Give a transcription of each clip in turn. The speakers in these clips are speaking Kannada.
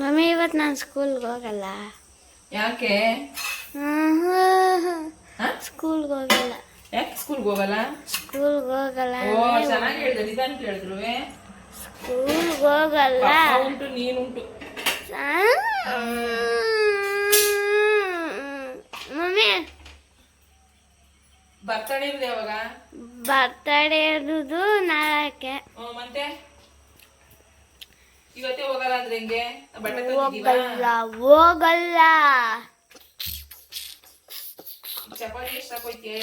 ಮಮ್ಮಿ ಇವತ್ತು ನಾನು ಸ್ಕೂಲ್ಗೆ ಹೋಗಲ್ಲ. ಯಾಕೆ? ಸ್ಕೂಲ್ಗೆ ಹೋಗಲ್ಲ. ಯಾಕೆ ಸ್ಕೂಲ್ಗೆ ಹೋಗಲ್ಲ? ಸ್ಕೂಲ್ಗೆ ಹೋಗಲ್ಲ. ಓ ಚೆನ್ನಾಗಿ ಹೇಳಿದೆ, ನಿಧಾನ ಕೇಳಿದ್ರು. ಸ್ಕೂಲ್ಗೆ ಹೋಗಲ್ಲ. ಉಂಟು ನೀನುಂಟು. ಮಮ್ಮಿ ಬರ್ತಡೇ ಇರೋದು ಯಾವಾಗ? ಬರ್ತಡೇ ಇರೋದು ನಾಳಕ್ಕೆ. ಮತ್ತೆ ಇವತ್ತೇ ಹೋಗಲ್ಲ ಅಂದ್ರೆ ಹೆಂಗೆ? ಹೋಗಲ್ಲ ಹೋಗಲ್ಲ. ಚಪಾತಿ ಎಷ್ಟು ಹಾಕೋಯ್ತೀಯ?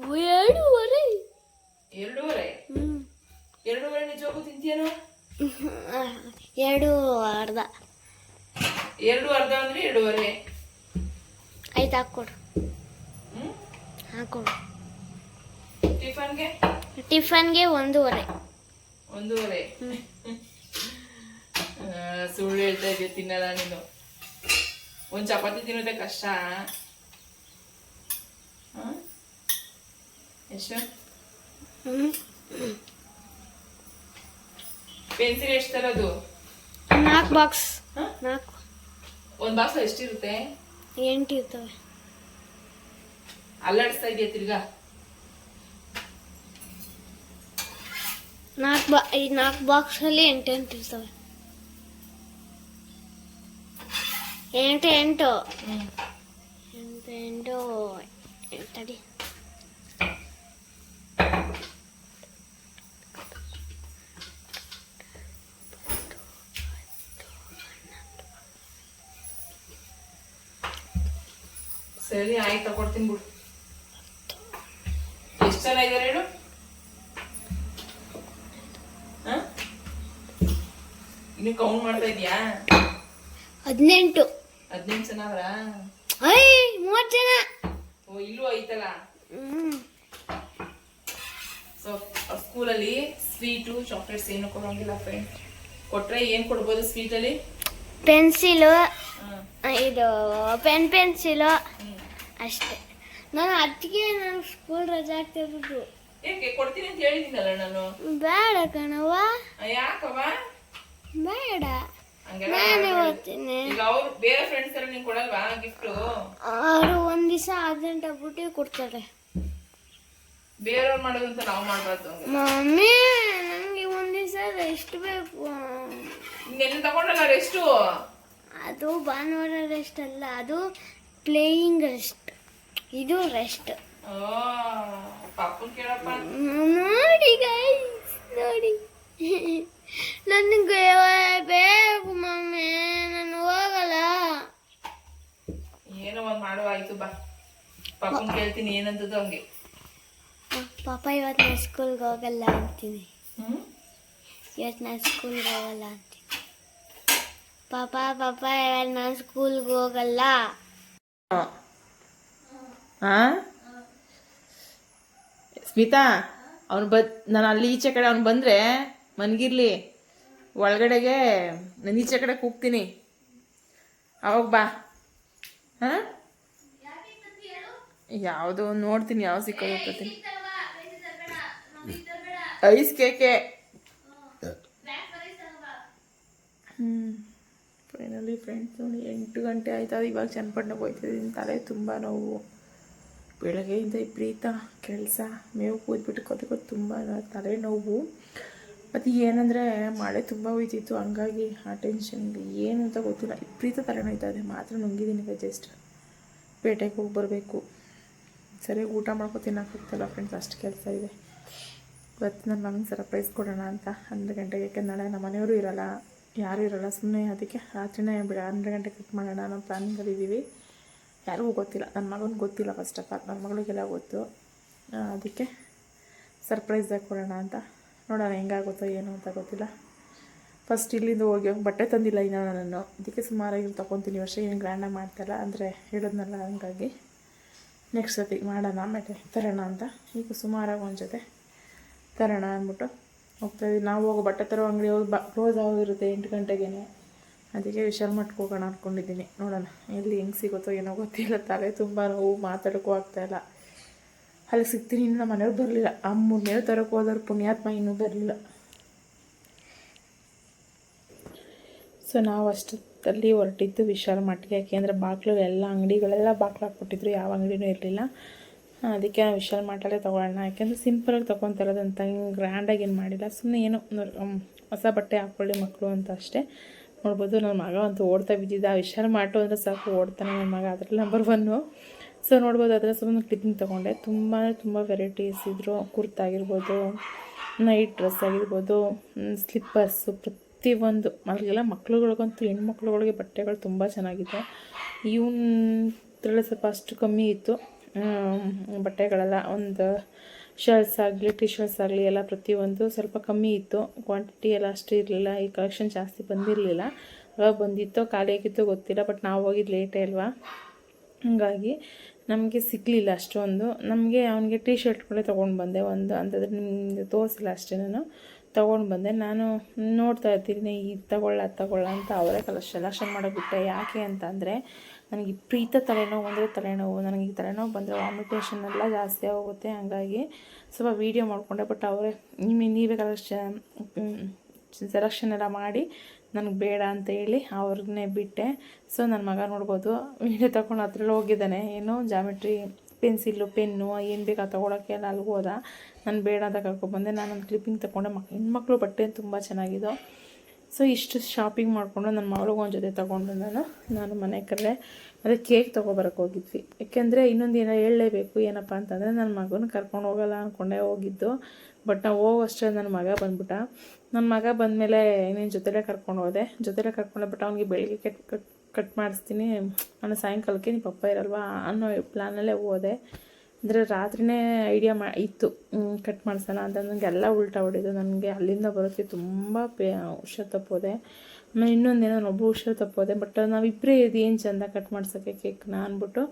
2:30. 2:30? 2:30 ನಿಜವಾಗೂ ತಿಂತೀಯನು? 2:15. 2:15 ಅಂದ್ರೆ 2:30. ಆಯ್ತು ಹಾಕ್ಕೊಡು. ಹಾಕ್ಕೊಡು. ಟಿಫನ್ಗೆ 1:30. 1:30? ಸುಳ್ಳು ಹೇಳ್ತಾ ಇದೆಯಾ, ತಿನ್ನಲ್ಲ ನೀನು. ಒಂದು ಚಪಾತಿ ತಿನ್ನೋದೇ ಕಷ್ಟ. ಎಷ್ಟು? ಪೆನ್ಸಿಲ್ ಎಷ್ಟು ತರೋದು? 4 ಬಾಕ್ಸ್. 4. ಒಂದು ಬಾಕ್ಸ್ ಎಷ್ಟಿರುತ್ತೆ? 8 ಇರ್ತವೆ. ಅಲ್ಲಾಡಿಸ್ತಾ ಇದೆಯಾ ತಿರ್ಗಾ? 4 ಬಾಕ್ಸಲ್ಲಿ 8 ಇರ್ತವೆ. 8 ತಡಿ. ಸರಿ ಆಯ್ತು, ತಗೊಡ್ತೀನಿ ಬಿಡು. ಎಷ್ಟು ಜನ ಇದ್ದಾರೆ ಹೇಳು? ಇನ್ನು ಕೌಂಟ್ ಮಾಡ್ತಾ ಇದೀಯಾ? 18 ಜನ ಅವರ? 30 ಜನ. ಓ ಇಲ್ಲೂ ಐತಲ್ಲ. ಸೊ ಸ್ಕೂಲಲ್ಲಿ ಸ್ವೀಟು ಚಾಕ್ಲೇಟ್ಸ್ ಏನು ಕೊಡೋಂಗಿಲ್ಲ ಫ್ರೆಂಡ್. ಕೊಟ್ರೆ ಏನ್ ಕೊಡ್ಬೋದು ಸ್ವೀಟಲ್ಲಿ? ಪೆನ್ಸಿಲು, ಇದು ಪೆನ್ಸಿಲು ಅಷ್ಟೇ. ನಾನು ಅದಕ್ಕೆ ನಾನು ಸ್ಕೂಲ್ ರಜೆ ಆಗ್ತಿರೋದು. ಏಕೆ ಕೊಡ್ತೀನಿ ಅಂತ ಹೇಳಿದ್ದೀನಲ್ಲ ನಾನು. ಬೇಡ ಕಣವ್ವ. ಯಾಕವ್ವ? ಬೇಡ, ನಾನೇ ಓದ್ತೀನಿ. ಈಗ ಅವ್ರು ಬೇರೆ ಫ್ರೆಂಡ್ಸ್ ಎಲ್ಲ ನೀನ್ ಕೊಡಲ್ವಾ ಗಿಫ್ಟು? ಅವರು ಒಂದ್ ದಿವಸ ಅರ್ಜೆಂಟ್ ಆಗ್ಬಿಟ್ಟು ಕೊಡ್ತಾರೆ. ಬೇರೆಯವ್ರು ಮಾಡೋದಂತ ನಾವು ಮಾಡ್ಬಾರ್ದು. ಮಮ್ಮಿ ನಂಗೆ ಒಂದ್ ದಿವಸ ರೆಸ್ಟ್ ಬೇಕು. ನೆನ್ನೆ ತಗೊಂಡಲ್ಲ ರೆಸ್ಟು? ಅದು ಭಾನುವಾರ ರೆಸ್ಟ್ ಅಲ್ಲ, ಅದು ಪ್ಲೇಯಿಂಗ್ ರೆಸ್ಟ್. ಇದು ರೆಸ್ಟ್. ಪಾಪನ್ ಕೇಳಪ್ಪ. ನೋಡಿ ಗೈಸ್, ನೋಡಿ ನನಗೆ ಬೇಕು ಮಮ್ಮಿ, ನಾನು ಹೋಗಲ್ಲ. ಏನೋ ಒಂದ್ ಮಾಡುವ, ಆಯ್ತು ಬಾ. ಪಾಪನ್ ಕೇಳ್ತೀನಿ ಏನಂತದ್ದು ಹಂಗೆ. ಪಾಪ ಇವತ್ತು ನಾನು ಸ್ಕೂಲ್ಗೆ ಹೋಗಲ್ಲ ಅಂತೀನಿ. ಇವತ್ತು ನಾನು ಸ್ಕೂಲ್ಗೆ ಹೋಗಲ್ಲ ಅಂತೀನಿ. ಪಾಪ ಇವತ್ತು ನಾನು ಸ್ಕೂಲ್ಗೆ ಹೋಗಲ್ಲ. ಸ್ಮಿತಾ, ಅವನು ನಾನು ಅಲ್ಲಿ ಈಚೆ ಕಡೆ ಅವ್ನು ಬಂದರೆ ಮನ್ಗಿರ್ಲಿ, ಒಳಗಡೆಗೆ ನಾನು ಈಚೆ ಕಡೆ ಕೂಗ್ತೀನಿ, ಅವಾಗ ಬಾ. ಹಾಂ, ಯಾವುದು ನೋಡ್ತೀನಿ, ಯಾವ ಸಿಕ್ಕೋತೀನಿ. ಐಸ್ ಕೇಕೆ. ಫೈನಲಿ ಫ್ರೆಂಡ್ಸ್ ನೋಡಿ 8 ಗಂಟೆ ಆಯ್ತದ. ಇವಾಗ ಚನ್ನಪಟ್ಟಣಕ್ಕೆ ಹೋಗ್ತಿದ್ದೀನಿ. ತಲೆ ತುಂಬ ನೋವು. ಬೆಳಗ್ಗೆಯಿಂದ ವಿಪರೀತ ಕೆಲಸ, ಮೇವು ಕೂದ್ಬಿಟ್ಟು ಕೊದ್ದು ತುಂಬ ತಲೆ ನೋವು. ಮತ್ತು ಏನಂದರೆ ಮಳೆ ತುಂಬ ಹೋಯ್ತಿತ್ತು, ಹಂಗಾಗಿ ಆ ಟೆನ್ಷನ್ಗೆ ಏನು ಅಂತ ಗೊತ್ತಿಲ್ಲ, ವಿಪರೀತ ತಲೆ ನೋಯ್ತದೆ. ಮಾತ್ರ ನುಂಗಿದ್ದೀನಿ ಈಗ. ಜಸ್ಟ್ ಪೇಟೆಗೆ ಹೋಗಿ ಬರಬೇಕು. ಸರಿಯಾಗಿ ಊಟ ಮಾಡ್ಕೊ ತಿನ್ನೋಕ್ಕಾಗ್ತಲ್ಲ ಫ್ರೆಂಡ್ಸ್, ಅಷ್ಟು ಕೆಲಸ ಇದೆ. ಇವತ್ತು ನನ್ನ ಮಗನ ಸರ್ಪ್ರೈಸ್ ಕೊಡೋಣ ಅಂತ 12 ಗಂಟೆಗೆ. ಯಾಕೆಂದ್ರೆ ನಾಳೆ ನಮ್ಮ ಮನೆಯವರು ಇರೋಲ್ಲ, ಯಾರೂ ಇರೋಲ್ಲ. ಸುಮ್ಮನೆ ಅದಕ್ಕೆ ರಾತ್ರಿನೇ 12 ಗಂಟೆಗೆ ಕಟ್ ಮಾಡೋಣ ಅನ್ನೋ ಪ್ಲಾನಿಂಗಲ್ಲಿದ್ದೀವಿ. ಯಾರಿಗೂ ಗೊತ್ತಿಲ್ಲ, ನನ್ನ ಮಗನಿಗೆ ಗೊತ್ತಿಲ್ಲ. ಫಸ್ಟ್ ಆಫ್ ಆಲ್ ನನ್ನ ಮಗಳಿಗೆಲ್ಲ ಗೊತ್ತು. ಅದಕ್ಕೆ ಸರ್ಪ್ರೈಸಾಗಿ ಕೊಡೋಣ ಅಂತ. ನೋಡೋಣ ಹೆಂಗಾಗುತ್ತೋ ಏನೋ ಅಂತ ಗೊತ್ತಿಲ್ಲ. ಫಸ್ಟ್ ಇಲ್ಲಿಂದ ಹೋಗಿ ಬಟ್ಟೆ ತಂದಿಲ್ಲ ಇನ್ನೂ ನಾನು. ಅದಕ್ಕೆ ಸುಮಾರಾಗಿ ತೊಗೊತೀನಿ. ವರ್ಷ ಏನು ಗ್ರ್ಯಾಂಡಾಗಿ ಮಾಡ್ತಾಯಿಲ್ಲ, ಅಂದರೆ ಹೇಳಿದ್ನಲ್ಲ, ಹಂಗಾಗಿ ನೆಕ್ಸ್ಟ್ ಸತಿ ಮಾಡೋಣ, ಆಮೇಲೆ ತರೋಣ ಅಂತ. ಈಗ ಸುಮಾರಾಗಿ ಒಂದು ಜೊತೆ ತರೋಣ ಅಂದ್ಬಿಟ್ಟು ಹೋಗ್ತಾಯಿದ್ದೀವಿ. ನಾವು ಹೋಗೋ ಬಟ್ಟೆ ತರೋ ಅಂಗಡಿ ಹೋಗಿ ಕ್ಲೋಸ್ ಆಗೋಗಿರುತ್ತೆ 8 ಗಂಟೆಗೇ. ಅದಕ್ಕೆ ವಿಶಾಲ್ ಮಟ್ಗೆ ಹೋಗೋಣ ಅಂದ್ಕೊಂಡಿದ್ದೀನಿ. ನೋಡೋಣ ಎಲ್ಲಿ ಹೆಂಗೆ ಸಿಗುತ್ತೋ ಏನೋ ಗೊತ್ತಿಲ್ಲ. ತಲೆ ತುಂಬ ನೋವು, ಮಾತಾಡೋಕ್ಕೂ ಆಗ್ತಾಯಿಲ್ಲ. ಅಲ್ಲಿ ಸಿಗ್ತೀನಿ. ಇನ್ನು ನಮ್ಮ ಮನೆಯವ್ರು ಬರಲಿಲ್ಲ. ಅಮ್ಮನೇವು ತರೋಕೆ ಹೋದವ್ರು ಪುಣ್ಯಾತ್ಮ ಇನ್ನೂ ಬರಲಿಲ್ಲ. ಸೊ ನಾವು ಅಷ್ಟೊತ್ತಲ್ಲಿ ಹೊರಟಿದ್ದು ವಿಶಾಲ್ ಮಾರ್ಟ್ಗೆ. ಯಾಕೆಂದರೆ ಬಾಗಿಲು ಎಲ್ಲ ಅಂಗಡಿಗಳೆಲ್ಲ ಬಾಗಿಲು ಹಾಕ್ಬಿಟ್ಟಿದ್ರು, ಯಾವ ಅಂಗಡಿನೂ ಇರಲಿಲ್ಲ. ಅದಕ್ಕೆ ನಾವು ವಿಶಾಲ್ ಮಾರ್ಟಲ್ಲೇ ತೊಗೊಳ್ಳೋಣ. ಯಾಕೆಂದರೆ ಸಿಂಪಲಾಗಿ ತೊಗೊತಿರೋದಂತ ಹಿಂಗೆ ಗ್ರ್ಯಾಂಡಾಗಿ ಏನು ಮಾಡಿಲ್ಲ. ಸುಮ್ಮನೆ ಏನೋ ಹೊಸ ಬಟ್ಟೆ ಹಾಕ್ಕೊಳ್ಳಿ ಮಕ್ಕಳು ಅಂತ ಅಷ್ಟೇ. ನೋಡ್ಬೋದು ನನ್ನ ಮಗ ಅಂತೂ ಓಡ್ತಾ ಬಿದ್ದಿದ್ದ. ವಿಶಾಲ್ ಮಾರ್ಟು ಅಂದರೆ ಸಾಕು ಓಡ್ತಾನೆ ನನ್ನ ಮಗ, ಅದರಲ್ಲಿ ನಂಬರ್ 1. ಸೊ ನೋಡ್ಬೋದು, ಅದರ ಸುಮ್ಮನೆ ಕ್ಲಿಪ್ಪಿಂಗ್ ತೊಗೊಂಡೆ. ತುಂಬ ಅಂದರೆ ತುಂಬ ವೆರೈಟೀಸ್ ಇದ್ದರು. ಕುರ್ತಾಗಿರ್ಬೋದು, ನೈಟ್ ಡ್ರೆಸ್ ಆಗಿರ್ಬೋದು, ಸ್ಲಿಪ್ಪರ್ಸು, ಪ್ರತಿಯೊಂದು. ಅಲ್ಲಿಗೆಲ್ಲ ಮಕ್ಳುಗಳಿಗಂತೂ ಹೆಣ್ಮಕ್ಳುಗಳಿಗೆ ಬಟ್ಟೆಗಳು ತುಂಬ ಚೆನ್ನಾಗಿದೆ. ಇವನ್ರಲ್ಲಿ ಸ್ವಲ್ಪ ಅಷ್ಟು ಕಮ್ಮಿ ಇತ್ತು ಬಟ್ಟೆಗಳೆಲ್ಲ. ಒಂದು ಶರ್ಟ್ಸ್ ಆಗಲಿ, ಟಿ ಶರ್ಟ್ಸ್ ಆಗಲಿ ಎಲ್ಲ ಪ್ರತಿಯೊಂದು ಸ್ವಲ್ಪ ಕಮ್ಮಿ ಇತ್ತು. ಕ್ವಾಂಟಿಟಿ ಎಲ್ಲ ಅಷ್ಟು ಇರಲಿಲ್ಲ. ಈ ಕಲೆಕ್ಷನ್ ಜಾಸ್ತಿ ಬಂದಿರಲಿಲ್ಲ. ಅವಾಗ ಬಂದಿತ್ತೋ ಖಾಲಿ ಆಗಿತ್ತೋ ಗೊತ್ತಿಲ್ಲ, ಬಟ್ ನಾವು ಹೋಗಿದ್ದು ಲೇಟೇ ಅಲ್ವಾ, ಹಾಗಾಗಿ ನಮಗೆ ಸಿಗಲಿಲ್ಲ ಅಷ್ಟೊಂದು. ನಮಗೆ ಅವನಿಗೆ ಟಿ ಶರ್ಟ್ಗಳೇ ತೊಗೊಂಡು ಬಂದೆ. ಒಂದು ಅಂತಂದರೆ ನಿಮಗೆ ತೋರಿಸಿಲ್ಲ ಅಷ್ಟೇ, ನಾನು ತೊಗೊಂಡು ಬಂದೆ. ನಾನು ನೋಡ್ತಾ ಇರ್ತೀನಿ ಇದು ತಗೊಳ್ಳ ಅದು ತಗೊಳ್ಳ ಅಂತ. ಅವರೇ ಸೆಲೆಕ್ಷನ್ ಮಾಡೋಕ್ಬಿಟ್ಟೆ. ಯಾಕೆ ಅಂತ ಅಂದರೆ ನನಗೆ ವಿಪರೀತ ತಲೆನೋವು ಅಂದರೆ ತಲೆನೋವು. ನನಗೆ ಈ ತಲೆನೋವು ಬಂದರೆ ವಾಮಿಟೇಷನ್ ಎಲ್ಲ ಜಾಸ್ತಿ ಆಗೋಗುತ್ತೆ. ಹಾಗಾಗಿ ಸ್ವಲ್ಪ ವೀಡಿಯೋ ಮಾಡಿಕೊಂಡೆ. ಬಟ್ ಅವರೇ ನೀವೇ ಸೆಲೆಕ್ಷನ್ ಎಲ್ಲ ಮಾಡಿ ನನಗೆ ಬೇಡ ಅಂತ ಹೇಳಿ ಅವ್ರನ್ನೇ ಬಿಟ್ಟೆ. ಸೊ ನನ್ನ ಮಗ ನೋಡ್ಬೋದು ವೀಡಿಯೋ ತಗೊಂಡು ಅದ್ರಲ್ಲಿ ಹೋಗಿದ್ದಾನೆ. ಏನೋ ಜಾಮೆಟ್ರಿ ಪೆನ್ಸಿಲ್ಲು, ಪೆನ್ನು ಏನು ಬೇಕಾ ತೊಗೊಳಕ್ಕೆ ಎಲ್ಲ ಅಲ್ಲಿಗೆ ಹೋದ. ನಾನು ಬೇಡ ಅಂತ ಕರ್ಕೊಬಂದೆ. ನಾನೊಂದು ಕ್ಲಿಪ್ಪಿಂಗ್ ತೊಗೊಂಡೆ. ಹೆಣ್ಮಕ್ಳು ಬಟ್ಟೆ ತುಂಬ ಚೆನ್ನಾಗಿದ್ದು. ಸೊ ಇಷ್ಟು ಶಾಪಿಂಗ್ ಮಾಡಿಕೊಂಡು ನನ್ನ ಮಗಳಿಗೂ ಒಂದು ಜೊತೆ ತೊಗೊಂಡು ನಾನು ಮನೆ ಕಡೆ ಅದೇ ಕೇಕ್ ತೊಗೊಬರಕ್ಕೆ ಹೋಗಿದ್ವಿ. ಯಾಕೆಂದರೆ ಇನ್ನೊಂದು ಏನೋ ಹೇಳಲೇಬೇಕು. ಏನಪ್ಪ ಅಂತಂದರೆ ನನ್ನ ಮಗನ ಕರ್ಕೊಂಡು ಹೋಗೋಲ್ಲ ಅಂದ್ಕೊಂಡೇ ಹೋಗಿದ್ದು. ಬಟ್ ನಾವು ಹೋಗೋಷ್ಟೇ ನನ್ನ ಮಗ ಬಂದ್ಬಿಟ್ಟ. ನನ್ನ ಮಗ ಬಂದಮೇಲೆ ಇನ್ನೇನು ಜೊತೆಲೇ ಕರ್ಕೊಂಡು ಹೋದೆ. ಜೊತೆಲೇ ಕರ್ಕೊಂಡೆ. ಬಟ್ ಅವ್ನಿಗೆ ಬೆಳಿಗ್ಗೆ ಕಟ್ ಮಾಡಿಸ್ತೀನಿ, ನಾನು ಸಾಯಂಕಾಲಕ್ಕೆ ನಿಮ್ಮ ಪಪ್ಪ ಇರಲ್ವಾ ಅನ್ನೋ ಪ್ಲ್ಯಾನಲ್ಲೇ ಹೋದೆ. ಅಂದರೆ ರಾತ್ರಿಯೇ ಐಡಿಯಾ ಇತ್ತು ಕಟ್ ಮಾಡಿಸೋಣ ಅಂತ. ನನಗೆಲ್ಲ ಉಲ್ಟಾ ಹೊಡಿದು. ನನಗೆ ಅಲ್ಲಿಂದ ಬರೋಕ್ಕೆ ತುಂಬ ಹುಷಾರು ತಪ್ಪೋದೆ. ಆಮೇಲೆ ಇನ್ನೊಂದೇನೋ ಒಬ್ಬರು ಹುಷಾರು ತಪ್ಪೋದೆ. ಬಟ್ ನಾವಿಬ್ಬರೇ ಇದು ಏನು ಚೆಂದ ಕಟ್ ಮಾಡ್ಸೋಕ್ಕೆ ಕೇಕ್ನ ಅಂದ್ಬಿಟ್ಟು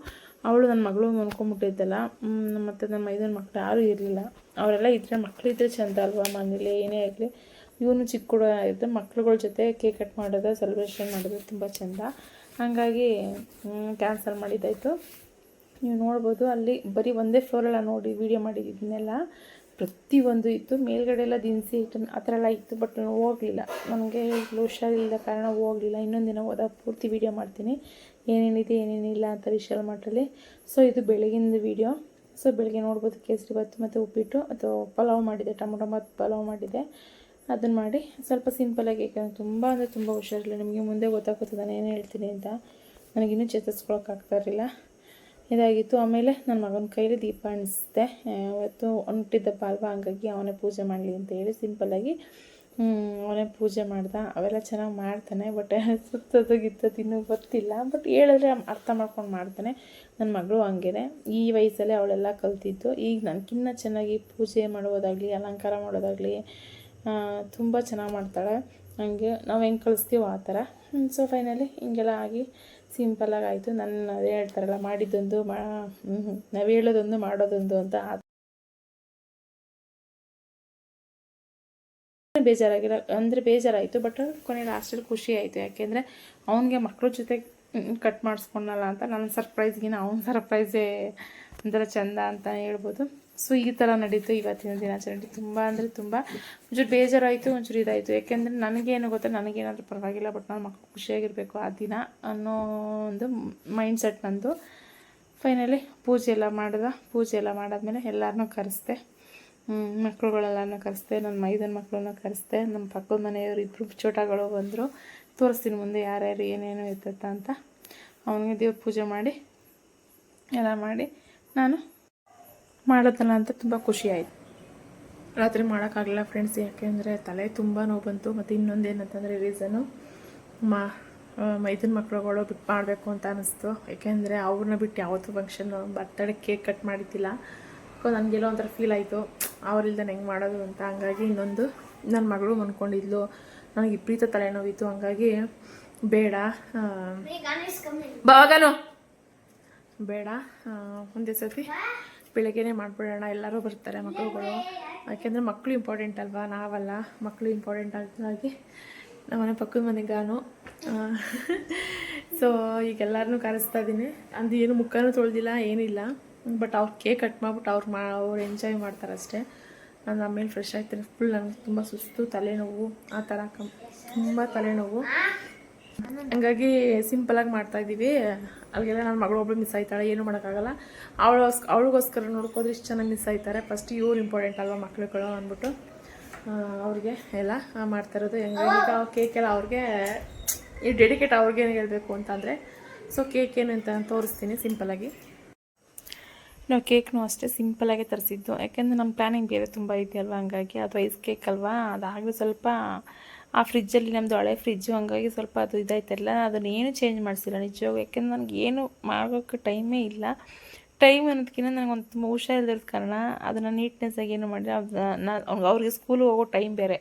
ಅವಳು ನನ್ನ ಮಗಳು ಮನ್ಕೊಂಬಿಟ್ಟಿದ್ದಲ್ಲ. ಮತ್ತು ನಮ್ಮ ಮೈದನ ಮಕ್ಕಳು ಯಾರೂ ಇರಲಿಲ್ಲ. ಅವರೆಲ್ಲ ಇದ್ದರೆ ಮಕ್ಕಳಿದ್ರೆ ಚೆಂದ ಅಲ್ವಾ ಮನೇಲಿ ಏನೇ ಆಗಲಿ. ಇವನು ಚಿಕ್ಕ ಕೂಡ ಇದ್ದರೆ ಮಕ್ಳುಗಳ ಜೊತೆ ಕೇಕ್ ಕಟ್ ಮಾಡೋದು, ಸೆಲೆಬ್ರೇಷನ್ ಮಾಡೋದು ತುಂಬ ಚೆಂದ. ಹಾಗಾಗಿ ಕ್ಯಾನ್ಸಲ್ ಮಾಡಿದ್ದಾಯಿತು. ನೀವು ನೋಡ್ಬೋದು ಅಲ್ಲಿ ಬರೀ ಒಂದೇ ಫ್ಲೋರೆಲ್ಲ ನೋಡಿ ವೀಡಿಯೋ ಮಾಡಿದ್ದನ್ನೆಲ್ಲ ಪ್ರತಿಯೊಂದು ಇತ್ತು. ಮೇಲ್ಗಡೆ ಎಲ್ಲ ದಿನಸಿ ಐಟಮ್ ಆ ಥರ ಎಲ್ಲ ಇತ್ತು. ಬಟ್ ನಾನು ಹೋಗಲಿಲ್ಲ, ನನಗೆ ಹುಷಾರಿಲ್ಲದ ಕಾರಣ ಹೋಗಲಿಲ್ಲ. ಇನ್ನೊಂದು ದಿನ ಹೋದಾಗ ಪೂರ್ತಿ ವೀಡಿಯೋ ಮಾಡ್ತೀನಿ ಏನೇನಿದೆ ಏನೇನಿಲ್ಲ ಅಂತ ವಿಶಾಲ್ ಮಾರ್ಟಲ್ಲಿ. ಸೊ ಇದು ಬೆಳಗಿನ ವೀಡಿಯೋ. ಸೊ ಬೆಳಗ್ಗೆ ನೋಡ್ಬೋದು ಕೇಸರಿ ಬಾತು ಮತ್ತು ಉಪ್ಪಿಟ್ಟು ಅಥವಾ ಪಲಾವ್ ಮಾಡಿದೆ, ಟೊಮೊಟೊ ಮತ್ತು ಪಲಾವ್ ಮಾಡಿದೆ. ಅದನ್ನು ಮಾಡಿ ಸ್ವಲ್ಪ ಸಿಂಪಲಾಗಿ, ಯಾಕೆಂದರೆ ತುಂಬ ಅಂದರೆ ತುಂಬ ಹುಷಾರಿಲ್ಲ. ನಿಮಗೆ ಮುಂದೆ ಗೊತ್ತಾಗ್ತದೆ ನಾನು ಏನು ಹೇಳ್ತೀನಿ ಅಂತ. ನನಗಿನ್ನೂ ಚೇತರಿಸ್ಕೊಳಕ್ಕಾಗ್ತಾಯಿರಲಿಲ್ಲ, ಇದಾಗಿತ್ತು. ಆಮೇಲೆ ನನ್ನ ಮಗನ ಕೈಲಿ ದೀಪ ಅಣಿಸಿದೆ. ಅವತ್ತು ಹುಟ್ಟಿದ್ದಪ್ಪ ಅಲ್ವಾ, ಹಂಗಾಗಿ ಅವನೇ ಪೂಜೆ ಮಾಡಲಿ ಅಂತ ಹೇಳಿ ಸಿಂಪಲ್ಲಾಗಿ ಅವನೇ ಪೂಜೆ ಮಾಡ್ದೆ. ಅವೆಲ್ಲ ಚೆನ್ನಾಗಿ ಮಾಡ್ತಾನೆ. ಬಟ್ ಸುತ್ತೋದು ಗಿತ್ತೋದು ಇನ್ನೂ ಗೊತ್ತಿಲ್ಲ. ಬಟ್ ಹೇಳಿದ್ರೆ ಅರ್ಥ ಮಾಡ್ಕೊಂಡು ಮಾಡ್ತಾನೆ. ನನ್ನ ಮಗಳು ಹಂಗೇ ಈ ವಯಸ್ಸಲ್ಲೇ ಅವಳೆಲ್ಲ ಕಲ್ತಿದ್ದು. ಈಗ ನನಗಿನ್ನ ಚೆನ್ನಾಗಿ ಪೂಜೆ ಮಾಡೋದಾಗಲಿ, ಅಲಂಕಾರ ಮಾಡೋದಾಗಲಿ ತುಂಬ ಚೆನ್ನಾಗಿ ಮಾಡ್ತಾಳೆ. ಹಂಗೆ ನಾವು ಹೆಂಗೆ ಕಲಿಸ್ತೀವೋ ಆ ಥರ. ಸೊ ಫೈನಲಿ ಹಿಂಗೆಲ್ಲ ಆಗಿ ಸಿಂಪಲ್ಲಾಗಿ ಆಯಿತು. ನನ್ನ ಅದೇ ಹೇಳ್ತಾರಲ್ಲ, ಮಾಡಿದ್ದೊಂದು ನಾವು ಹೇಳೋದೊಂದು ಮಾಡೋದೊಂದು ಅಂತ. ಬೇಜಾರಾಗಿಲ್ಲ ಅಂದರೆ ಬೇಜಾರಾಯಿತು. ಬಟ್ ಕೊನೆ ಲಾಸ್ಟಲ್ಲಿ ಖುಷಿ ಆಯಿತು. ಯಾಕೆಂದರೆ ಅವನಿಗೆ ಮಕ್ಕಳ ಜೊತೆ ಕಟ್ ಮಾಡಿಸ್ಕೊಂಡಲ್ಲ ಅಂತ ನನ್ನ ಸರ್ಪ್ರೈಸ್ಗಿನ ಅವ್ನ ಸರ್ಪ್ರೈಸೇ ಒಂಥರ ಚೆಂದ ಅಂತ ಹೇಳ್ಬೋದು. ಸೊ ಈ ಥರ ನಡೀತು ಇವತ್ತಿನ ದಿನಾಚರಣೆ. ತುಂಬ ಅಂದರೆ ತುಂಬ ಒಂಚೂರು ಬೇಜಾರಾಯಿತು, ಒಂಚೂರು ಇದಾಯಿತು. ಯಾಕೆಂದರೆ ನನಗೇನು ಗೊತ್ತಾ, ನನಗೇನಾದರೂ ಪರವಾಗಿಲ್ಲ, ಬಟ್ ನನ್ನ ಮಕ್ಕಳು ಖುಷಿಯಾಗಿರಬೇಕು ಆ ದಿನ ಅನ್ನೋ ಒಂದು ಮೈಂಡ್ ಸೆಟ್ ನಂದು. ಫೈನಲಿ ಪೂಜೆ ಎಲ್ಲ ಪೂಜೆ ಎಲ್ಲ ಮಾಡಾದ್ಮೇಲೆ ಎಲ್ಲರನ್ನೂ ಕರೆಸ್ದೆ. ಮಕ್ಕಳುಗಳೆಲ್ಲನೂ ಕರೆಸ್ದೆ. ನನ್ನ ಮೈದನ ಮಕ್ಕಳನ್ನ ಕರೆಸ್ದೆ. ನಮ್ಮ ಪಕ್ಕದ ಮನೆಯವರು ಇಬ್ಬರು ಚೋಟಗಳು ಬಂದರು. ತೋರಿಸ್ತೀನಿ ಮುಂದೆ ಯಾರ್ಯಾರು ಏನೇನು ಇರ್ತೈತ ಅಂತ. ಅವನಿಗೆ ದೇವ್ರ ಪೂಜೆ ಮಾಡಿ ಎಲ್ಲ ಮಾಡಿ ನಾನು ಮಾಡೋದಲ್ಲ ಅಂತ ತುಂಬ ಖುಷಿ ಆಯಿತು. ರಾತ್ರಿ ಮಾಡೋಕ್ಕಾಗಲಿಲ್ಲ ಫ್ರೆಂಡ್ಸ್, ಯಾಕೆಂದರೆ ತಲೆ ತುಂಬ ನೋವು ಬಂತು. ಮತ್ತು ಇನ್ನೊಂದು ಏನಂತಂದರೆ ರೀಸನು ಮೈದನ ಮಕ್ಕಳುಗಳು ಬಿಟ್ಟು ಮಾಡಬೇಕು ಅಂತ ಅನ್ನಿಸ್ತು. ಯಾಕೆಂದರೆ ಅವ್ರನ್ನ ಬಿಟ್ಟು ಯಾವತ್ತೂ ಫಂಕ್ಷನ್ನು ಬರ್ತಡೇ ಕೇಕ್ ಕಟ್ ಮಾಡಿದ್ದಿಲ್ಲ. ನನಗೆಲ್ಲೋ ಒಂಥರ ಫೀಲ್ ಆಯಿತು, ಅವರಿಲ್ದಾನೆ ಹೆಂಗೆ ಮಾಡೋದು ಅಂತ. ಹಂಗಾಗಿ ಇನ್ನೊಂದು ನನ್ನ ಮಗಳು ಅಂದ್ಕೊಂಡಿದ್ಲು, ನನಗೆ ವಿಪರೀತ ತಲೆನೋವಿತ್ತು. ಹಂಗಾಗಿ ಬೇಡ ಬಾವಾಗನು ಬೇಡ, ಒಂದೇ ಸರ್ತಿ ಬೆಳಗ್ಗೆನೇ ಮಾಡಿಬಿಡೋಣ, ಎಲ್ಲರೂ ಬರ್ತಾರೆ ಮಕ್ಕಳುಗಳು. ಯಾಕೆಂದರೆ ಮಕ್ಕಳು ಇಂಪಾರ್ಟೆಂಟ್ ಅಲ್ವಾ, ನಾವಲ್ಲ, ಮಕ್ಕಳು ಇಂಪಾರ್ಟೆಂಟ್ ಹಾಗಾಗಿ ನಮ್ಮನೆ ಪಕ್ಕದ ಮನೆಗಾನು. ಸೊ ಈಗೆಲ್ಲರನ್ನೂ ಕರೆಸ್ತಾ ಇದ್ದೀನಿ. ಅದು ಏನು ಮುಖನೂ ತೊಳೆದಿಲ್ಲ ಏನಿಲ್ಲ. ಬಟ್ ಅವ್ರು ಕೇಕ್ ಕಟ್ ಮಾಡಿಬಿಟ್ಟು ಅವ್ರು ಎಂಜಾಯ್ ಮಾಡ್ತಾರೆ ಅಷ್ಟೇ. ನಾನು ಆಮೇಲೆ ಫ್ರೆಶ್ ಆಗ್ತೀನಿ. ಫುಲ್ ನನಗೆ ತುಂಬ ಸುಸ್ತು, ತಲೆನೋವು ಆ ಥರ ತುಂಬ ತಲೆನೋವು. ಹಂಗಾಗಿ ಸಿಂಪಲಾಗಿ ಮಾಡ್ತಾಯಿದ್ದೀವಿ. ಅಲ್ಲಿಗೆಲ್ಲ ನನ್ನ ಮಗಳು ಒಬ್ಬಳು ಮಿಸ್ ಆಯ್ತಾಳೆ, ಏನೂ ಮಾಡೋಕ್ಕಾಗಲ್ಲ. ಅವಳಿಗೋಸ್ಕರ ನೋಡ್ಕೋದ್ರೆ ಇಷ್ಟು ಚೆನ್ನಾಗಿ ಮಿಸ್ ಆಯ್ತಾರೆ. ಫಸ್ಟ್ ಇವ್ರು ಇಂಪಾರ್ಟೆಂಟ್ ಅಲ್ವಾ ಮಕ್ಳುಗಳು ಅಂದ್ಬಿಟ್ಟು ಅವ್ರಿಗೆ ಎಲ್ಲ ಮಾಡ್ತಾ ಇರೋದು. ಹೆಂಗಾಗಿ ಕೇಕೆಲ್ಲ ಅವ್ರಿಗೆ ಈ ಡೆಡಿಕೇಟ್ ಅವ್ರಿಗೆ ಹೇಳಬೇಕು ಅಂತಂದರೆ ಸೊ ಕೇಕ್ ಏನು ಅಂತ ತೋರಿಸ್ತೀನಿ ಸಿಂಪಲಾಗಿ. ನಾವು ಕೇಕ್ನೂ ಅಷ್ಟೇ ಸಿಂಪಲಾಗೆ ತರಿಸಿದ್ದು, ಯಾಕೆಂದರೆ ನಮ್ಮ ಪ್ಲ್ಯಾನಿಂಗ್ ಬೇರೆ ತುಂಬ ಇದೆಯಲ್ವ, ಹಂಗಾಗಿ ಅದು ಐಸ್ ಕೇಕ್ ಅಲ್ವಾ, ಅದಾಗಲೂ ಸ್ವಲ್ಪ ಆ ಫ್ರಿಜ್ಜಲ್ಲಿ ನಮ್ಮದು ಹಳೆ ಫ್ರಿಜ್ಜು, ಹಂಗಾಗಿ ಸ್ವಲ್ಪ ಅದು ಇದಾಯ್ತಲ್ಲ, ಅದನ್ನೇನು ಚೇಂಜ್ ಮಾಡಿಸಿಲ್ಲ ನಿಜವಾಗೂ. ಯಾಕೆಂದ್ರೆ ನನಗೆ ಏನು ಮಾಡೋಕ್ಕೆ ಟೈಮೇ ಇಲ್ಲ. ಟೈಮ್ ಅನ್ನೋದಕ್ಕಿಂತ ನನಗೊಂದು ತುಂಬ ಹುಷಾರಿಲ್ಲದ ಕಾರಣ ಅದನ್ನು ನೀಟ್ನೆಸ್ಸಾಗಿ ಏನು ಮಾಡಿದೆ. ಅವ್ರಿಗೆ ಸ್ಕೂಲಿಗೆ ಹೋಗೋ ಟೈಮ್ ಬೇರೆ,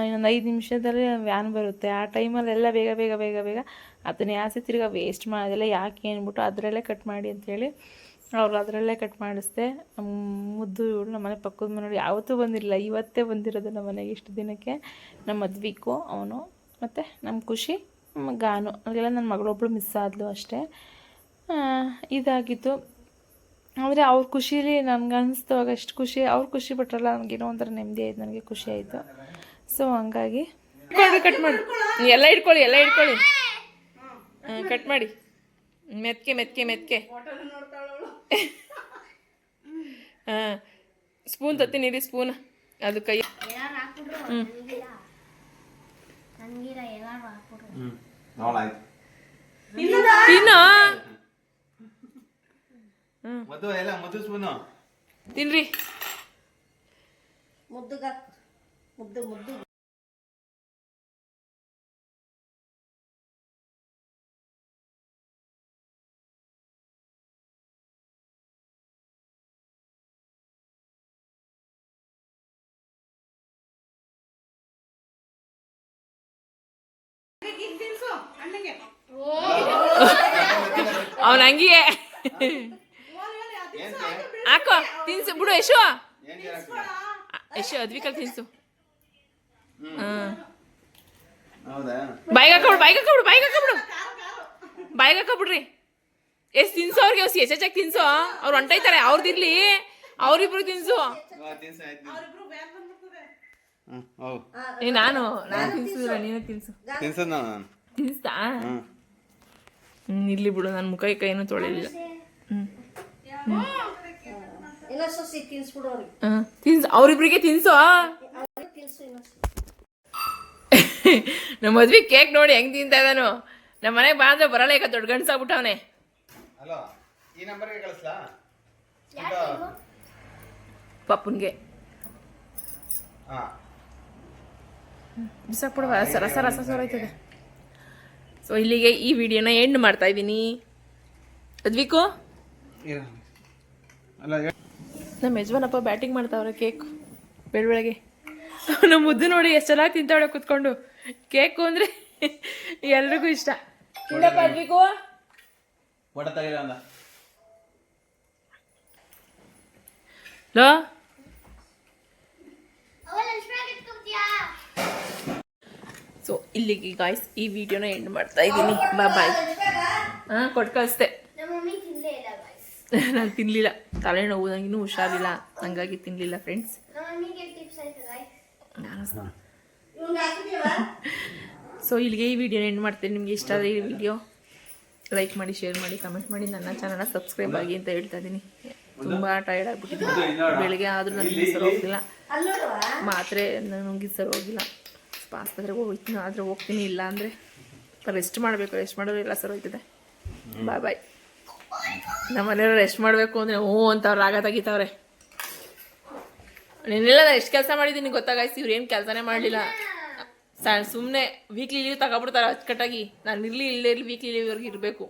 ಇನ್ನೊಂದು 5 ನಿಮಿಷದಲ್ಲಿ ವ್ಯಾನ್ ಬರುತ್ತೆ. ಆ ಟೈಮಲ್ಲೆಲ್ಲ ಬೇಗ ಬೇಗ ಬೇಗ ಬೇಗ ಅದನ್ನ ಯಾಸೆ ತಿರ್ಗಿ ವೇಸ್ಟ್ ಮಾಡೋದೆಲ್ಲ ಯಾಕೆ ಅಂದ್ಬಿಟ್ಟು ಅದರಲ್ಲೇ ಕಟ್ ಮಾಡಿ ಅಂಥೇಳಿ ಅವ್ರು ಅದರಲ್ಲೇ ಕಟ್ ಮಾಡಿಸ್ದೆ. ಮುದ್ದು ಇವಳು ನಮ್ಮ ಮನೆ ಪಕ್ಕದ ಮನೆಯವ್ರು ಯಾವತ್ತೂ ಬಂದಿರಲಿಲ್ಲ, ಇವತ್ತೇ ಬಂದಿರೋದು ನಮ್ಮ ಮನೆಗೆ. ಇಷ್ಟು ದಿನಕ್ಕೆ ನಮ್ಮ ಮದ್ವಿಗೂ ಅವನು ಮತ್ತು ನಮ್ಮ ಖುಷಿ ನಮ್ಮ ಗಾನು, ಅಲ್ಲಿಗೆಲ್ಲ ನನ್ನ ಮಗಳೊಬ್ಬಳು ಮಿಸ್ ಆದಳು ಅಷ್ಟೇ. ಇದಾಗಿತ್ತು. ಆದರೆ ಅವ್ರ ಖುಷೀಲಿ ನನಗೆ ಅನ್ನಿಸ್ತು ಅವಾಗ ಎಷ್ಟು ಖುಷಿ, ಅವ್ರು ಖುಷಿ ಪಟ್ರಲ್ಲ, ನನಗೇನೋ ಒಂಥರ ನೆಮ್ಮದಿ ಆಯಿತು, ನನಗೆ ಖುಷಿ ಆಯಿತು. ಸೊ ಹಂಗಾಗಿ ಕಟ್ ಮಾಡಿ ಎಲ್ಲ ಇಟ್ಕೊಳ್ಳಿ ಕಟ್ ಮಾಡಿ ಮೆತ್ಕೆ ಹಾಂ ಸ್ಪೂನ್ ತತ್ತೀನಿ ಇರಿ, ಸ್ಪೂನ್ ಅದು ಕೈ ತಿನ್ರಿ. ಮುದ್ದು ಅವನ ಹಂಗಿಯೇ ಹಾಕೋ ತಿನ್ಸು ಬಿಡು. ಯಶು ಅದ್ವಿಕಲ್ ತಿನ್ಸು. ಬಾಯಿಗೆ ಹಾಕೋಬಿಡ್ರಿ. ಎಷ್ಟು ತಿನ್ಸು ಅವ್ರಿಗೆ, ಹೆಚ್ಚಾಗಿ ತಿನ್ಸು. ಅವ್ರು ಹೊಂಟೈತಾರೆ, ಅವ್ರದ್ದಿರ್ಲಿ, ಅವ್ರಿಬ್ರು ತಿನ್ಸು. ನಾನು ತಿನ್ಸಿದ್ರ ನೀನೇ ತಿನ್ಸ್ತಾ ಇರ್ಲಿ ಬಿಡು, ನನ್ನ ಮುಖ ಕೈನೂ ತೊಳೆಯಲಿಲ್ಲ. ತಿನ್ಸು ಅವ್ರಿಬ್ರಿಗೆ ತಿನ್ಸು. ನಮ್ಮ ಮದ್ವೆ ಕೇಕ್ ನೋಡಿ ಹೆಂಗ್ ತಿಂತ ಇದ್ದಾನು. ನಮ್ಮ ಮನೆಗೆ ಬಂದ್ರೆ ಬರಲ್ಲ, ಈಗ ದೊಡ್ಡ ಗಂಡ್ಸಾಗ್ಬಿಟ್ಟವನೆ. ಪಪ್ಪನ್ಗೆ ಬಿಸಾಕ್ಬಿಡುವ, ರಸ ಸೋರೈತದೆ. ಸೊ ಇಲ್ಲಿಗೆ ಈ ವಿಡಿಯೋನ ಎಂಡ್ ಮಾಡ್ತಾ ಇದ್ದೀನಿ. ಅದ್ವಿಕು ನಮ್ಮ ಯಜಮಾನಪ್ಪ ಬ್ಯಾಟಿಂಗ್ ಮಾಡ್ತಾವ್ರೆ ಕೇಕ್ ಬೆಳಗ್ಗೆ. ನಮ್ಮ ಮುದ್ದು ನೋಡಿ ಎಷ್ಟು ಚೆನ್ನಾಗಿ ತಿಂತಾವಳೆ ಕುತ್ಕೊಂಡು. ಕೇಕು ಅಂದರೆ ಎಲ್ರಿಗೂ ಇಷ್ಟ. ತಿನ್ನಪ್ಪ ಅದ್ವಿಕು. ಲೋ ಸೊ ಇಲ್ಲಿಗೆ ಗಾಯ್ಸ್ ಈ ವಿಡಿಯೋನ ಎಂಡ್ ಮಾಡ್ತಾ ಇದ್ದೀನಿ. ಬಾಯ್. ಕೊಟ್ಟು ಕಳಿಸ್ದೆ. ನಾನು ತಿನ್ನಲಿಲ್ಲ, ತಲೆನೋವು, ನನಗಿನ್ನೂ ಹುಷಾರಿಲ್ಲ, ಹಂಗಾಗಿ ತಿನ್ನಲಿಲ್ಲ ಫ್ರೆಂಡ್ಸ್. ಸೊ ಇಲ್ಲಿಗೆ ಈ ವಿಡಿಯೋನ ಎಂಡ್ ಮಾಡ್ತೀನಿ. ನಿಮಗೆ ಇಷ್ಟ ಆದರೆ ಈ ವಿಡಿಯೋ ಲೈಕ್ ಮಾಡಿ, ಶೇರ್ ಮಾಡಿ, ಕಮೆಂಟ್ ಮಾಡಿ, ನನ್ನ ಚಾನಲ್ನ ಸಬ್ಸ್ಕ್ರೈಬ್ ಆಗಿ ಅಂತ ಹೇಳ್ತಾ ಇದ್ದೀನಿ. ತುಂಬ ಟಯರ್ಡ್ ಆಗಿಬಿಟ್ಟಿದ್ದೀನಿ. ಬೆಳಗ್ಗೆ ಆದರೂ ನನಗೆ ಸರಿ ಹೋಗಿಲ್ಲ, ಮಾತ್ರೆ ನನಗೆ ಸರಿ ಹೋಗಿಲ್ಲ. ಆಸ್ಪತ್ರೆಗೆ ಹೋಗ್ತೀನಿ, ಆದರೆ ಹೋಗ್ತೀನಿ, ಇಲ್ಲ ಅಂದರೆ ರೆಸ್ಟ್ ಮಾಡಬೇಕು. ರೆಸ್ಟ್ ಮಾಡೋರು ಎಲ್ಲ ಸರಿ ಹೋಯ್ತದೆ. ಬಾಯ್. ನಮ್ಮ ಮನೆಯವರು ರೆಸ್ಟ್ ಮಾಡಬೇಕು ಅಂದರೆ ಅಂತ ಅವ್ರು ರಾಗ ತೆಗಿತಾವ್ರೆ. ನೀನೆಲ್ಲ ನಾನು ಎಷ್ಟು ಕೆಲಸ ಮಾಡಿದ್ದೀನಿ ಗೊತ್ತಾಗಾಯ್ತು. ಇವ್ರು ಏನು ಕೆಲಸನೇ ಮಾಡಲಿಲ್ಲ. ಸುಮ್ಮನೆ ವೀಕ್ಲಿ ಲೀವ್ ತಗೊಬಿಡ್ತಾರೆ ಅಚ್ಚುಕಟ್ಟಾಗಿ. ನಾನು ಇರಲಿ ಇಲ್ಲದೇ ಇರಲಿ ವೀಕ್ಲಿ ಲೀವ್ ಇವ್ರಿಗೆ ಇರಬೇಕು.